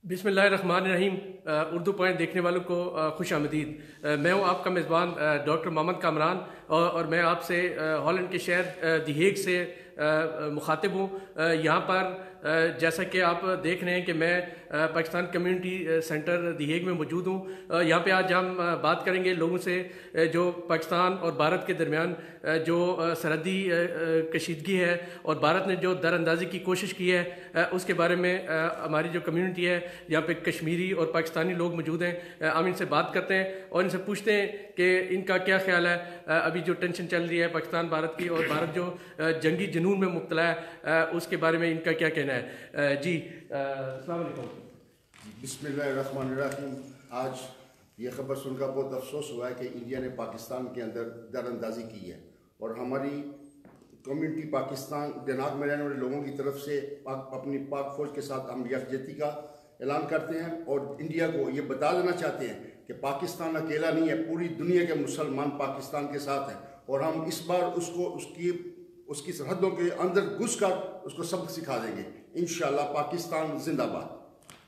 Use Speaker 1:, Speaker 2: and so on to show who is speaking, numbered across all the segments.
Speaker 1: बिस्मिल्लाहिर्रहमानिर्रहीम। उर्दू पॉइंट देखने वालों को खुश आमदीद। मैं हूँ आपका मेज़बान डॉक्टर मोहम्मद कामरान और मैं आपसे हॉलैंड के शहर दी हेग से मुखातिब हूँ। यहाँ पर जैसा कि आप देख रहे हैं कि मैं पाकिस्तान कम्युनिटी सेंटर दी हेग में मौजूद हूँ। यहाँ पे आज हम बात करेंगे लोगों से जो पाकिस्तान और भारत के दरमियान जो सरहदी कशीदगी है और भारत ने जो दरअंदाजी की कोशिश की है उसके बारे में हमारी जो कम्युनिटी है यहाँ पे कश्मीरी और पाकिस्तानी लोग मौजूद हैं। हम इनसे बात करते हैं और इनसे पूछते हैं कि इनका क्या ख्याल है अभी जो टेंशन चल रही है पाकिस्तान भारत की और भारत जो जंगी जुनून में मुब्तला है उसके बारे में इनका क्या कहना है। जी अस्सलाम वालेकुम।
Speaker 2: बिस्मिल्लाहिर्रहमानिर्रहीम। आज ये खबर सुनकर बहुत अफसोस हुआ है कि इंडिया ने पाकिस्तान के अंदर दरअंदाजी की है और हमारी कम्युनिटी पाकिस्तान दिनाग में रहने वाले लोगों की तरफ से अपनी पाक फौज के साथ हम यकजहती का ऐलान करते हैं और इंडिया को ये बता देना चाहते हैं कि पाकिस्तान अकेला नहीं है, पूरी दुनिया के मुसलमान पाकिस्तान के साथ हैं और हम इस बार उसको उसकी सरहदों के अंदर घुसकर उसको सबक सिखा देंगे। इंशाअल्लाह पाकिस्तान जिंदाबाद।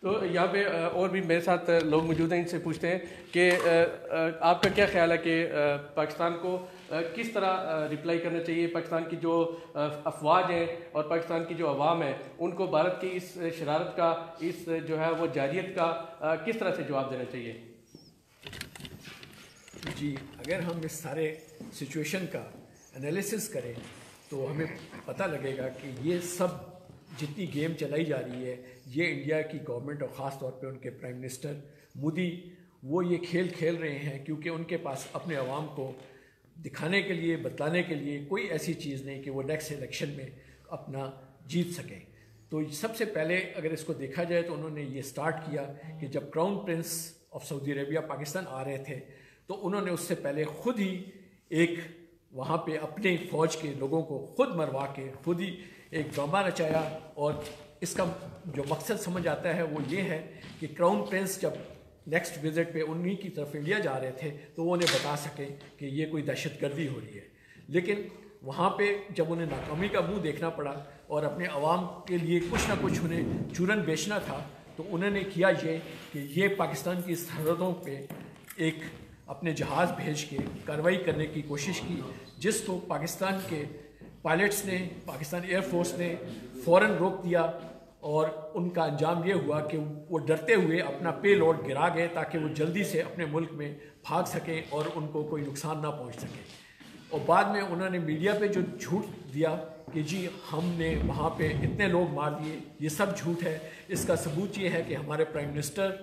Speaker 1: तो यहाँ पे और भी मेरे साथ लोग मौजूद हैं, इनसे पूछते हैं कि आपका क्या ख्याल है कि पाकिस्तान को किस तरह रिप्लाई करना चाहिए। पाकिस्तान की जो अफवाज हैं और पाकिस्तान की जो अवाम है उनको भारत की इस शरारत का, इस जो है वो जारियत का किस तरह से जवाब देना चाहिए।
Speaker 3: जी, अगर हम इस सारे सिचुएशन का एनालिसिस करें तो हमें पता लगेगा कि ये सब जितनी गेम चलाई जा रही है ये इंडिया की गवर्नमेंट और ख़ास तौर पे उनके प्राइम मिनिस्टर मोदी वो ये खेल खेल रहे हैं क्योंकि उनके पास अपने अवाम को दिखाने के लिए, बतलाने के लिए कोई ऐसी चीज़ नहीं कि वो नेक्स्ट इलेक्शन में अपना जीत सकें। तो सबसे पहले अगर इसको देखा जाए तो उन्होंने ये स्टार्ट किया कि जब crown prince of Saudi Arabia Pakistan आ रहे थे तो उन्होंने उससे पहले खुद ही एक वहाँ पे अपने फ़ौज के लोगों को खुद मरवा के खुद ही एक ड्रामा रचाया और इसका जो मकसद समझ आता है वो ये है कि क्राउन प्रिंस जब नेक्स्ट विज़िट पे उन्हीं की तरफ इंडिया जा रहे थे तो वो उन्हें बता सकें कि ये कोई दहशतगर्दी हो रही है। लेकिन वहाँ पे जब उन्हें नाकामी का मुंह देखना पड़ा और अपने अवाम के लिए कुछ ना कुछ उन्हें चूरन बेचना था तो उन्होंने किया ये कि ये पाकिस्तान की सरहदों पे एक अपने जहाज़ भेज के कार्रवाई करने की कोशिश की, जिसको पाकिस्तान के पायलट्स ने, पाकिस्तान एयरफोर्स ने फ़ौरन रोक दिया और उनका अंजाम ये हुआ कि वो डरते हुए अपना पे लोड गिरा गए ताकि वो जल्दी से अपने मुल्क में भाग सकें और उनको कोई नुकसान ना पहुंच सके। और बाद में उन्होंने मीडिया पे जो झूठ दिया कि जी हमने वहाँ पे इतने लोग मार दिए, ये सब झूठ है। इसका सबूत ये है कि हमारे प्राइम मिनिस्टर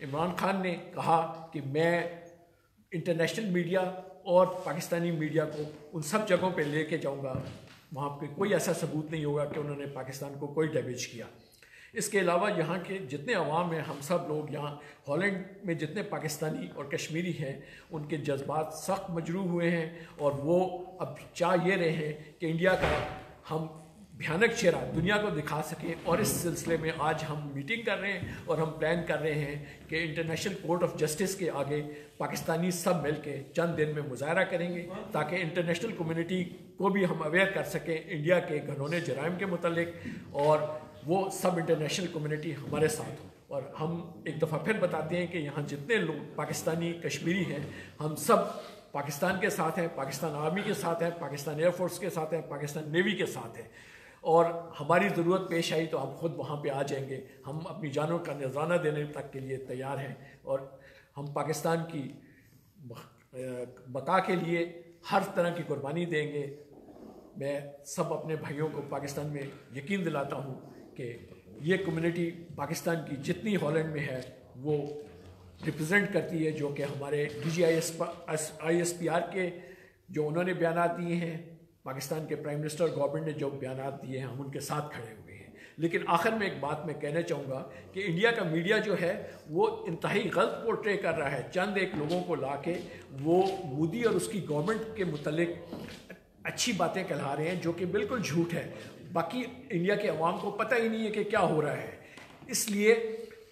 Speaker 3: इमरान खान ने कहा कि मैं इंटरनेशनल मीडिया और पाकिस्तानी मीडिया को उन सब जगहों पे लेके जाऊंगा, वहाँ पे कोई ऐसा सबूत नहीं होगा कि उन्होंने पाकिस्तान को कोई डैमेज किया। इसके अलावा यहाँ के जितने अवाम हैं, हम सब लोग यहाँ हॉलैंड में जितने पाकिस्तानी और कश्मीरी हैं उनके जज्बात सख्त मजरूह हुए हैं और वो अब चाह ये रहे हैं कि इंडिया का हम भयानक चेहरा दुनिया को दिखा सकें। और इस सिलसिले में आज हम मीटिंग कर रहे हैं और हम प्लान कर रहे हैं कि इंटरनेशनल कोर्ट ऑफ जस्टिस के आगे पाकिस्तानी सब मिल के चंद दिन में मुजाहरा करेंगे ताकि इंटरनेशनल कम्युनिटी को भी हम अवेयर कर सकें इंडिया के घनौने जराइम के मुतल्लिक और वो सब इंटरनेशनल कम्युनिटी हमारे साथ हो। और हम एक दफ़ा फिर बताते हैं कि यहाँ जितने लोग पाकिस्तानी कश्मीरी हैं हम सब पाकिस्तान के साथ हैं, पाकिस्तान आर्मी के साथ हैं, पाकिस्तान एयरफोर्स के साथ हैं, पाकिस्तान नेवी के साथ हैं और हमारी ज़रूरत पेश आई तो हम खुद वहाँ पे आ जाएंगे। हम अपनी जानों का नजराना देने तक के लिए तैयार हैं और हम पाकिस्तान की बका के लिए हर तरह की कुर्बानी देंगे। मैं सब अपने भाइयों को पाकिस्तान में यकीन दिलाता हूँ कि ये कम्युनिटी पाकिस्तान की जितनी हॉलैंड में है वो रिप्रेजेंट करती है, जो कि हमारे DGISPR के जो उन्होंने बयान दिए हैं, पाकिस्तान के प्राइम मिनिस्टर गवर्नमेंट ने जो बयान दिए हैं हम उनके साथ खड़े हुए हैं। लेकिन आखिर में एक बात मैं कहना चाहूँगा कि इंडिया का मीडिया जो है वो इंतहाई गलत पोर्ट्रे कर रहा है। चंद एक लोगों को ला के वो मोदी और उसकी गवर्नमेंट के मुतल्लिक अच्छी बातें कहला रहे हैं जो कि बिल्कुल झूठ है। बाकी इंडिया के अवाम को पता ही नहीं है कि क्या हो रहा है, इसलिए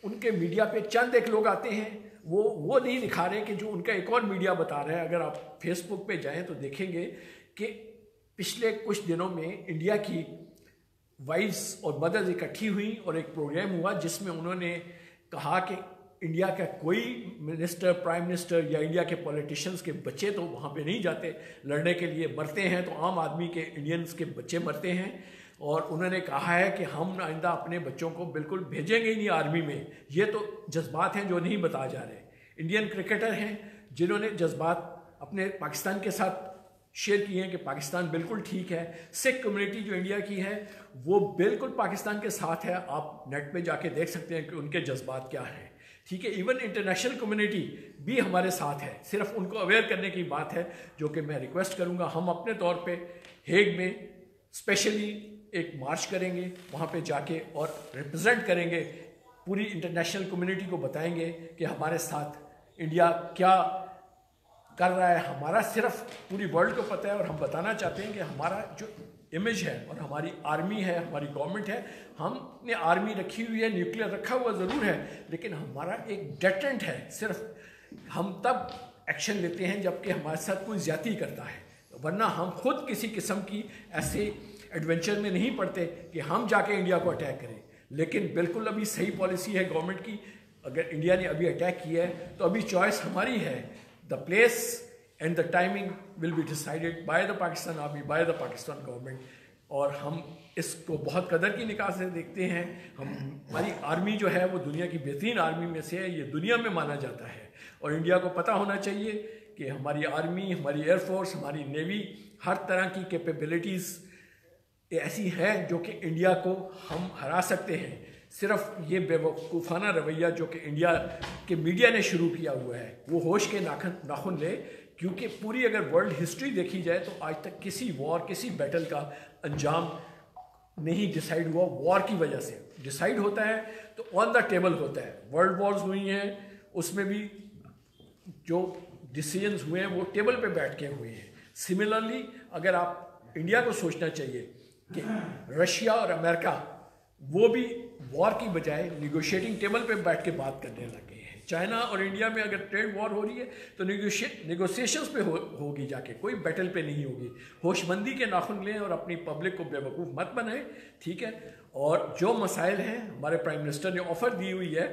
Speaker 3: उनके मीडिया पे चंद एक लोग आते हैं वो नहीं दिखा रहे कि जो उनका एक और मीडिया बता रहा है। अगर आप फेसबुक पे जाएं तो देखेंगे कि पिछले कुछ दिनों में इंडिया की वाइफ्स और मदर्स इकट्ठी हुई और एक प्रोग्राम हुआ जिसमें उन्होंने कहा कि इंडिया का कोई मिनिस्टर, प्राइम मिनिस्टर या इंडिया के पॉलिटिशियंस के बच्चे तो वहाँ पे नहीं जाते लड़ने के लिए, मरते हैं तो आम आदमी के, इंडियंस के बच्चे मरते हैं। और उन्होंने कहा है कि हम आइंदा अपने बच्चों को बिल्कुल भेजेंगे ही नहीं आर्मी में। ये तो जज्बात हैं जो नहीं बताए जा रहे। इंडियन क्रिकेटर हैं जिन्होंने जज्बात अपने पाकिस्तान के साथ शेयर किए हैं कि पाकिस्तान बिल्कुल ठीक है। सिख कम्युनिटी जो इंडिया की है वो बिल्कुल पाकिस्तान के साथ है। आप नेट पे जाके देख सकते हैं कि उनके जज्बात क्या हैं, ठीक है। इवन इंटरनेशनल कम्युनिटी भी हमारे साथ है, सिर्फ उनको अवेयर करने की बात है, जो कि मैं रिक्वेस्ट करूंगा। हम अपने तौर पे हेग में स्पेशली एक मार्च करेंगे, वहाँ पे जाके और रिप्रेजेंट करेंगे, पूरी इंटरनेशनल कम्युनिटी को बताएंगे कि हमारे साथ इंडिया क्या कर रहा है। हमारा सिर्फ पूरी वर्ल्ड को पता है और हम बताना चाहते हैं कि हमारा जो इमेज है और हमारी आर्मी है, हमारी गवर्नमेंट है, हमने आर्मी रखी हुई है, न्यूक्लियर रखा हुआ ज़रूर है, लेकिन हमारा एक डेटरेंट है। सिर्फ हम तब एक्शन लेते हैं जबकि हमारे साथ कोई ज्यादती करता है, वरना हम खुद किसी किस्म की ऐसे एडवेंचर में नहीं पड़ते कि हम जाके इंडिया को अटैक करें। लेकिन बिल्कुल अभी सही पॉलिसी है गवर्नमेंट की। अगर इंडिया ने अभी अटैक किया है तो अभी चॉइस हमारी है। The place and the timing will be decided by the Pakistan army, by the Pakistan government. और हम इसको बहुत कदर की निगाह से देखते हैं। हमारी आर्मी जो है वो दुनिया की बेहतरीन आर्मी में से है, ये दुनिया में माना जाता है। और इंडिया को पता होना चाहिए कि हमारी आर्मी, हमारी एयरफोर्स, हमारी नेवी, हर तरह की कैपेबिलिटीज़ ऐसी हैं जो कि इंडिया को हम हरा सकते हैं। सिर्फ ये बेवकूफ़ाना रवैया जो कि इंडिया के मीडिया ने शुरू किया हुआ है वो होश के नाखुन ले, क्योंकि पूरी अगर वर्ल्ड हिस्ट्री देखी जाए तो आज तक किसी वॉर, किसी बैटल का अंजाम नहीं डिसाइड हुआ वॉर की वजह से। डिसाइड होता है तो ऑन द टेबल होता है। वर्ल्ड वॉर्स हुई हैं, उसमें भी जो डिसीजंस हुए हैं वो टेबल पे बैठ के हुए हैं। सिमिलरली अगर आप इंडिया को सोचना चाहिए कि रशिया और अमेरिका वो भी वॉर की बजाय निगोशिएटिंग टेबल पे बैठ के बात करने लगे हैं। चाइना और इंडिया में अगर ट्रेड वॉर हो रही है तो निगोशिएशंस पे होगी जाके, कोई बैटल पे नहीं होगी। होशमंदी के नाखुन लें और अपनी पब्लिक को बेवकूफ़ मत बनाएं, ठीक है। और जो मसाइल हैं हमारे प्राइम मिनिस्टर ने ऑफर दी हुई है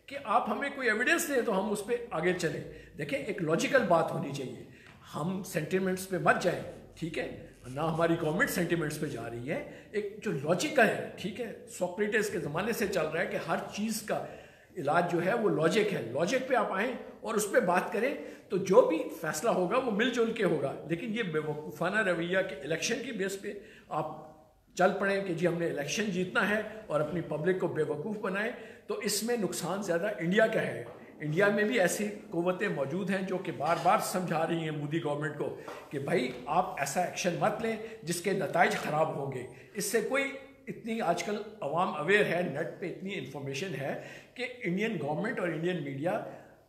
Speaker 3: कि आप हमें कोई एविडेंस दें तो हम उस पर आगे चलें। देखें, एक लॉजिकल बात होनी चाहिए, हम सेंटिमेंट्स पे मत जाएं, ठीक है ना। हमारी गवर्नमेंट सेंटिमेंट्स पे जा रही है, एक जो लॉजिकल है, ठीक है। सोक्रेटिस के ज़माने से चल रहा है कि हर चीज़ का इलाज जो है वो लॉजिक है। लॉजिक पे आप आएँ और उस पर बात करें तो जो भी फैसला होगा वो मिलजुल के होगा। लेकिन ये बेवकूफ़ाना रवैया के इलेक्शन की बेस पे आप चल पड़े कि जी हमने इलेक्शन जीतना है और अपनी पब्लिक को बेवकूफ़ बनाए, तो इसमें नुकसान ज़्यादा इंडिया का है। इंडिया में भी ऐसी क़ुव्वतें मौजूद हैं जो कि बार बार समझा रही हैं मोदी गवर्नमेंट को कि भाई आप ऐसा एक्शन मत लें जिसके नताइज ख़राब होंगे। इससे कोई इतनी आजकल अवाम अवेयर है, नेट पे इतनी इन्फॉर्मेशन है कि इंडियन गवर्नमेंट और इंडियन मीडिया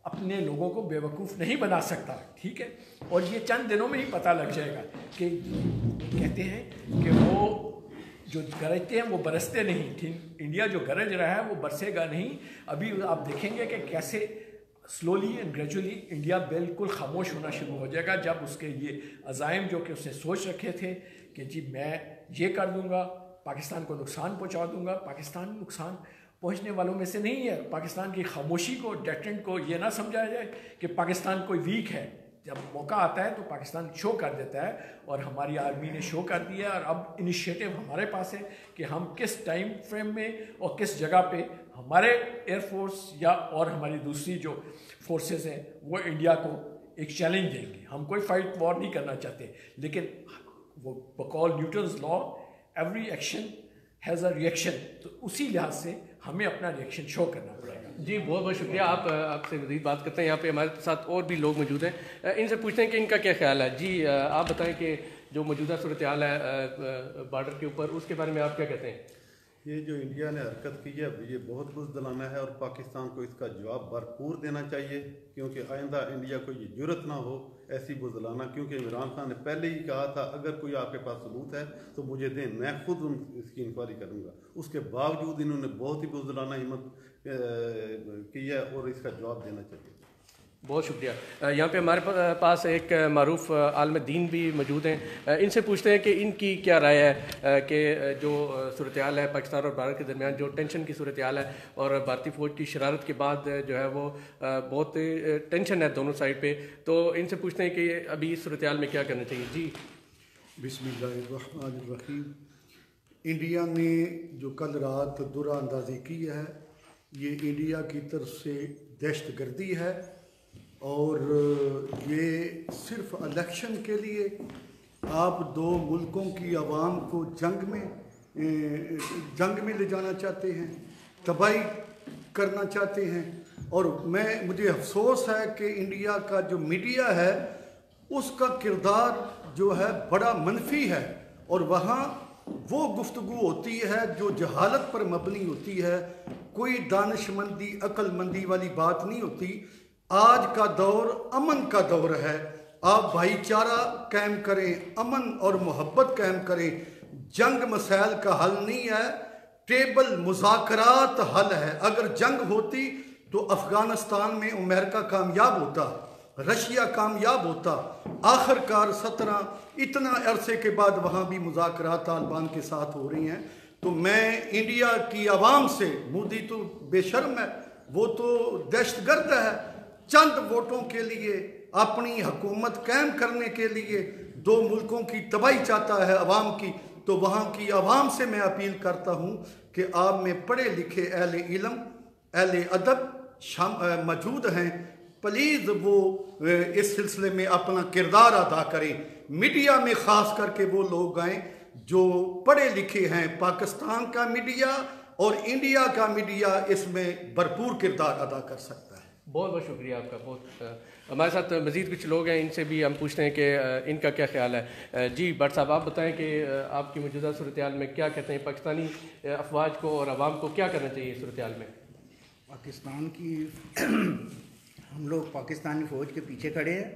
Speaker 3: अपने लोगों को बेवकूफ़ नहीं बना सकता, ठीक है। और ये चंद दिनों में ही पता लग जाएगा कि कहते हैं कि वो जो गरजते हैं वो बरसते नहीं, ठीक। इंडिया जो गरज रहा है वो बरसेगा नहीं। अभी आप देखेंगे कि कैसे स्लोली एंड ग्रेजुअली इंडिया बिल्कुल खामोश होना शुरू हो जाएगा जब उसके ये अज़ाइम जो कि उसने सोच रखे थे कि जी मैं ये कर दूंगा, पाकिस्तान को नुकसान पहुंचा दूंगा। पाकिस्तान नुकसान पहुंचने वालों में से नहीं है। पाकिस्तान की खामोशी को, डेटरेंट को ये ना समझाया जाए कि पाकिस्तान कोई वीक है। जब मौका आता है तो पाकिस्तान शो कर देता है और हमारी आर्मी ने शो कर दिया। और अब इनिशिएटिव हमारे पास है कि हम किस टाइम फ्रेम में और किस जगह पे हमारे एयरफोर्स या और हमारी दूसरी जो फोर्सेस हैं वो इंडिया को एक चैलेंज देंगे। हम कोई फाइट वॉर नहीं करना चाहते, लेकिन वो बकौल Newton's law every action has a reaction, तो उसी लिहाज से हमें अपना रिएक्शन शो करना पड़ेगा।
Speaker 1: जी बहुत बहुत शुक्रिया। आपसे मज़ीद बात करते हैं। यहाँ पे हमारे साथ और भी लोग मौजूद हैं, इनसे पूछते हैं कि इनका क्या ख्याल है। जी आप बताएं कि जो मौजूदा सूरत हाल है बॉर्डर के ऊपर, उसके बारे में आप क्या कहते हैं।
Speaker 4: ये जो इंडिया ने हरकत की है ये बहुत बुज़दिलाना है और पाकिस्तान को इसका जवाब भरपूर देना चाहिए, क्योंकि आइंदा इंडिया को ये जुर्रत ना हो ऐसी बुज़दिलाना। क्योंकि इमरान खान ने पहले ही कहा था अगर कोई आपके पास सबूत है तो मुझे दें, मैं खुद इसकी इंक्वायरी करूँगा। उसके बावजूद इन्होंने बहुत ही बुज़दिलाना हिम्मत की है और इसका जवाब देना चाहिए।
Speaker 1: बहुत शुक्रिया। यहाँ पे हमारे पास एक मारूफ आलिम दीन भी मौजूद हैं। इनसे पूछते हैं कि इनकी क्या राय है कि जो सूरत हाल है पाकिस्तान और भारत के दरमियान, जो टेंशन की सूरत हाल है और भारतीय फ़ौज की शरारत के बाद जो है वो बहुत टेंशन है दोनों साइड पे, तो इनसे पूछते हैं कि अभी सूरत हाल में क्या करना चाहिए। जी
Speaker 5: बिस्मिल्लाहिर्रहमानिर्रहीम। इंडिया ने जो कल रात दुराअंदाज़ी की है, ये इंडिया की तरफ से दहशतगर्दी है और ये सिर्फ इलेक्शन के लिए आप दो मुल्कों की आवाम को जंग में ले जाना चाहते हैं, तबाही करना चाहते हैं। और मुझे अफसोस है कि इंडिया का जो मीडिया है उसका किरदार जो है बड़ा मनफी है और वहाँ वो गुफ्तगू होती है जो जहालत पर मबनी होती है, कोई दानिशमंदी अक्लमंदी वाली बात नहीं होती। आज का दौर अमन का दौर है, आप भाईचारा कायम करें, अमन और मोहब्बत कायम करें। जंग मसाइल का हल नहीं है, टेबल मुज़ाकरात हल है। अगर जंग होती तो अफगानिस्तान में अमेरिका कामयाब होता, रशिया कामयाब होता। आखिरकार 17 इतना अरसे के बाद वहाँ भी मुज़ाकरात तालिबान के साथ हो रही हैं। तो मैं इंडिया की आवाम से, मोदी तो बेशर्म है, वो तो दहशतगर्द है, चंद वोटों के लिए अपनी हुकूमत कायम करने के लिए दो मुल्कों की तबाही चाहता है अवाम की। तो वहाँ की आवाम से मैं अपील करता हूँ कि आप में पढ़े लिखे अहले इल्म अहले अदब मौजूद हैं, प्लीज़ वो इस सिलसिले में अपना किरदार अदा करें। मीडिया में ख़ास करके वो लोग आएँ जो पढ़े लिखे हैं। पाकिस्तान का मीडिया और इंडिया का मीडिया इसमें भरपूर किरदार अदा कर सकता है।
Speaker 1: बहुत बहुत शुक्रिया आपका। बहुत हमारे साथ मज़ीद कुछ लोग हैं, इनसे भी हम पूछते हैं कि इनका क्या ख्याल है। जी भट्ट साहब, आप बताएं कि आपकी मौजूदा सूरत हाल में क्या कहते हैं, पाकिस्तानी अफवाज को और आवाम को क्या करना चाहिए सूरत हाल में?
Speaker 6: पाकिस्तान की हम लोग पाकिस्तानी फ़ौज के पीछे खड़े हैं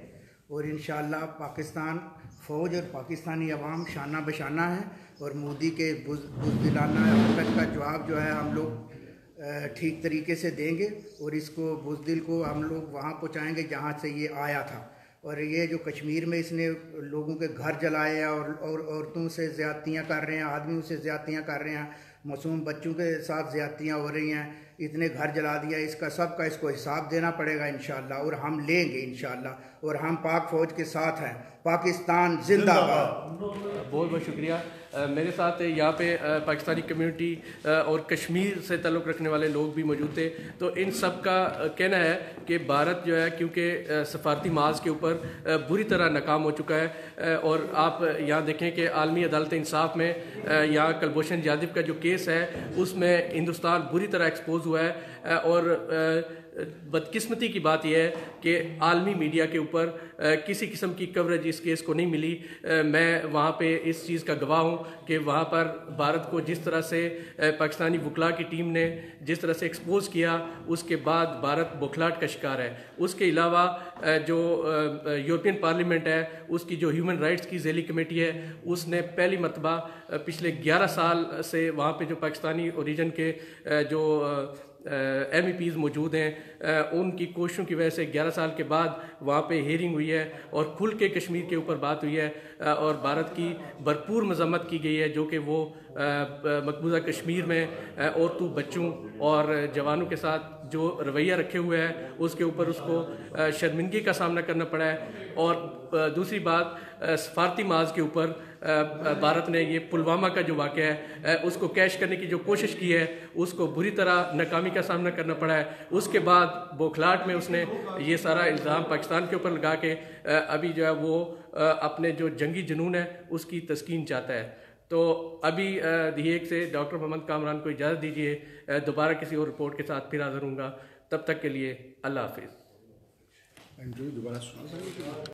Speaker 6: और इंशाअल्लाह पाकिस्तान फ़ौज और पाकिस्तानी अवाम शाना बशाना है और मोदी के बुज़दिलाना हरकत का जवाब जो है हम लोग ठीक तरीके से देंगे और इसको बुज़दिल को हम लोग वहाँ पहुँचाएँगे जहाँ से ये आया था। और ये जो कश्मीर में इसने लोगों के घर जलाए हैं और औरतों से ज़्यादतियाँ कर रहे हैं, आदमियों से ज़्यादतियाँ कर रहे हैं, मासूम बच्चों के साथ ज़्यादतियाँ हो रही हैं, इतने घर जला दिया, इसका सब का इसको हिसाब देना पड़ेगा इंशाअल्लाह और हम लेंगे इंशाअल्लाह। और हम पाक फ़ौज के साथ हैं। पाकिस्तान जिंदाबाद।
Speaker 1: बहुत बहुत शुक्रिया। मेरे साथ यहाँ पे पाकिस्तानी कम्युनिटी और कश्मीर से ताल्लुक़ रखने वाले लोग भी मौजूद थे। तो इन सब का कहना है कि भारत जो है क्योंकि सफारती माज के ऊपर बुरी तरह नाकाम हो चुका है और आप यहाँ देखें कि आलमी अदालत इंसाफ में यहाँ कुलभूषण जाधव का जो केस है उसमें हिंदुस्तान बुरी तरह एक्सपोज हुआ है। और बदकिस्मती की बात यह है कि आलमी मीडिया के ऊपर किसी किस्म की कवरेज इस केस को नहीं मिली। मैं वहाँ पे इस चीज़ का गवाह हूँ कि वहाँ पर भारत को जिस तरह से पाकिस्तानी वकला की टीम ने जिस तरह से एक्सपोज किया, उसके बाद भारत बौखलाहट का शिकार है। उसके अलावा जो यूरोपियन पार्लियामेंट है उसकी जो ह्यूमन राइट्स की ज़ैली कमेटी है उसने पहली मरतबा पिछले 11 साल से वहाँ पे जो पाकिस्तानी ओरिजिन के जो MEPs मौजूद हैं उनकी कोशिशों की वजह से 11 साल के बाद वहाँ पे हियरिंग हुई है और खुल के कश्मीर के ऊपर बात हुई है और भारत की भरपूर मजम्मत की गई है जो कि वो मकबूजा कश्मीर में औरतों, बच्चों और जवानों के साथ जो रवैया रखे हुए हैं उसके ऊपर उसको शर्मिंदगी का सामना करना पड़ा है। और दूसरी बात, सफारती माज के ऊपर भारत ने ये पुलवामा का जो वाक़या है उसको कैश करने की जो कोशिश की है उसको बुरी तरह नाकामी का सामना करना पड़ा है। उसके बाद बौखलाहट में उसने ये सारा इल्ज़ाम पाकिस्तान के ऊपर लगा के अभी जो है वो अपने जो जंगी जुनून है उसकी तस्कीन चाहता है। तो अभी दहेग से डॉक्टर मोहम्मद कामरान को इजाज़त दीजिए। दोबारा किसी और रिपोर्ट के साथ फिर हाज़िर होऊंगा। तब तक के लिए अल्लाह हाफिज़।